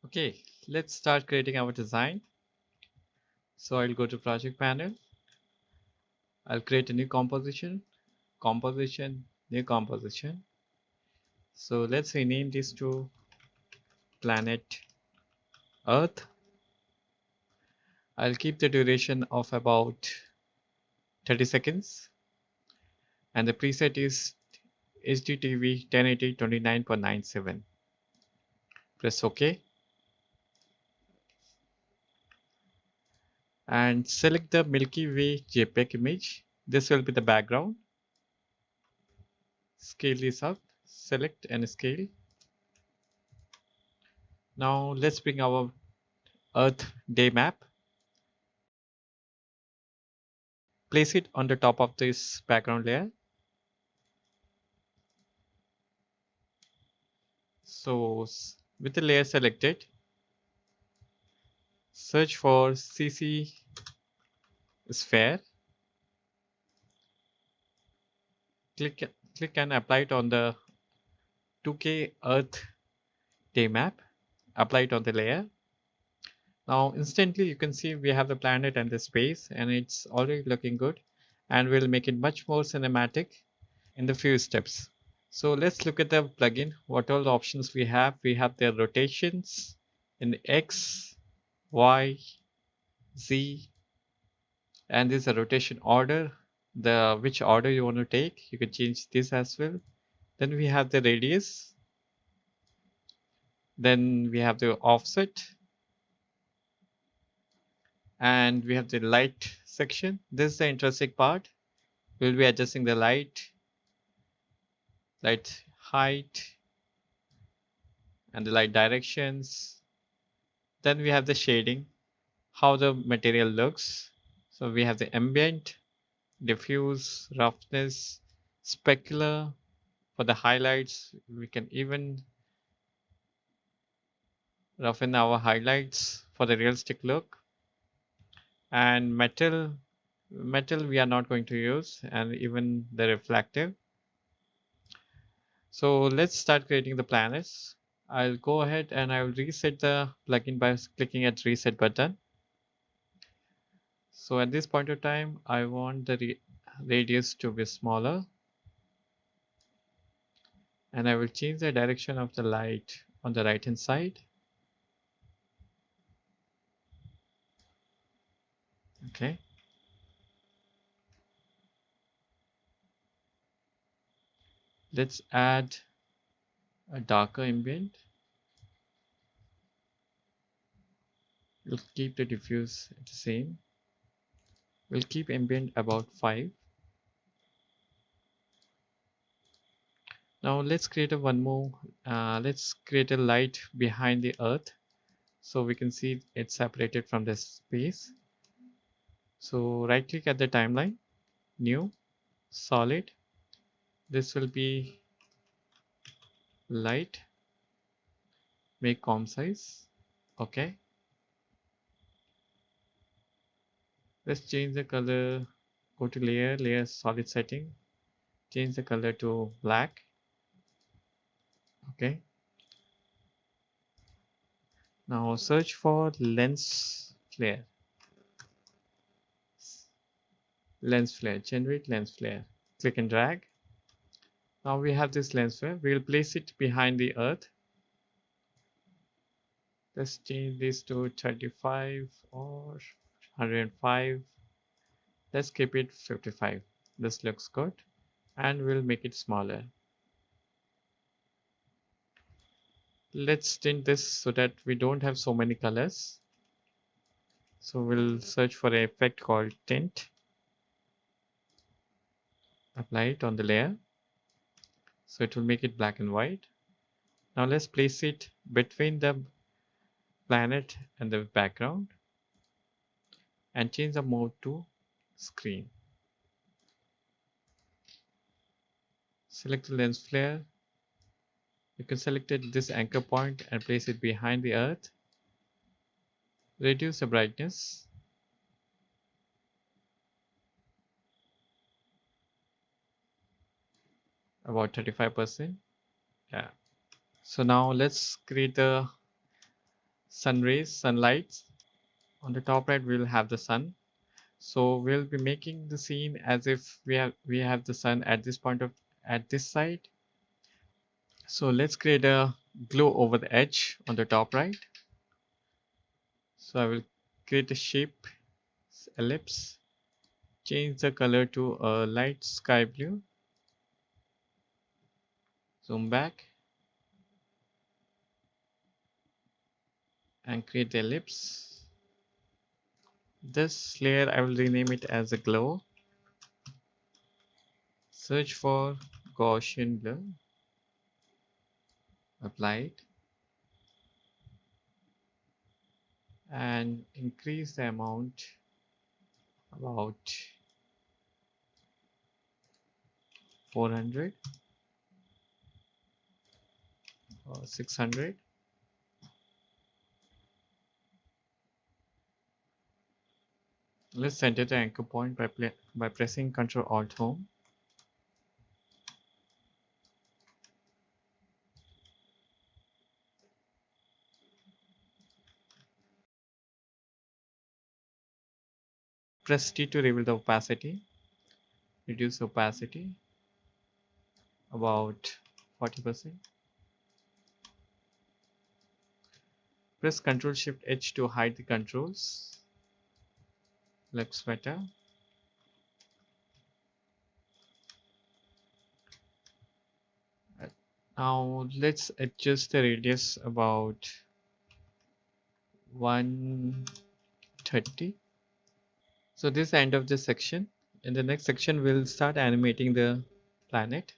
Okay, let's start creating our design. So I'll go to project panel. I'll create a new composition, new composition. So let's rename this to planet Earth. I'll keep the duration of about 30 seconds and the preset is HDTV 1080 29.97. Press OK and select the Milky Way JPEG image. This will be the background. Scale this up, select and scale. Now let's bring our Earth day map. Place it on the top of this background layer. So with the layer selected, search for CC sphere. Click and apply it on the 2K Earth day map. Apply it on the layer. Now instantly you can see we have the planet and the space and it's already looking good, and we'll make it much more cinematic in the few steps. So let's look at the plugin. What all the options we have? We have the rotations in X, Y, Z, and this is a rotation order. The which order you want to take, you can change this as well. Then we have the radius. Then we have the offset, and we have the light section. This is the interesting part. We'll be adjusting the light height and the light directions. Then we have the shading, how the material looks. So we have the ambient, diffuse, roughness, specular. For the highlights, we can even roughen our highlights for the realistic look. And metal we are not going to use, and even the reflective. So let's start creating the planets. I'll go ahead and I will reset the plugin by clicking at reset button. So at this point of time, I want the radius to be smaller, and I will change the direction of the light on the right hand side. Okay. Let's add a darker ambient. We'll keep the diffuse the same. We'll keep ambient about 5. Now let's create a one more. Let's create a light behind the earth, so we can see it's separated from the space. So right click at the timeline, new, solid. This will be light, make comp size. Okay. Let's change the color. Go to layer solid setting, change the color to black. Okay. Now search for lens flare, generate lens flare. Click and drag. Now we have this lens flare. We'll place it behind the earth. Let's change this to 35 or 105. Let's keep it 55. This looks good, and we'll make it smaller. Let's tint this so that we don't have so many colors. So we'll search for an effect called tint. Apply it on the layer. So it will make it black and white. Now let's place it between the planet and the background and change the mode to screen. Select the lens flare. You can select this anchor point and place it behind the earth. Reduce the brightness. About 35%. Yeah. So now let's create the sun rays, sunlight. On the top right we'll have the sun. So we'll be making the scene as if we have the sun at this point of at this side. So let's create a glow over the edge on the top right. So I will create a shape ellipse, change the color to a light sky blue, zoom back and create the ellipse. This layer I will rename it as a glow. Search for Gaussian blur, apply it, and increase the amount about 400 or 600. Let's center the anchor point by pressing Ctrl Alt Home. Press T to reveal the opacity. Reduce opacity about 40%. Press Ctrl Shift H to hide the controls. Looks better. Now let's adjust the radius about 130. So this is the end of this section. In the next section we'll start animating the planet.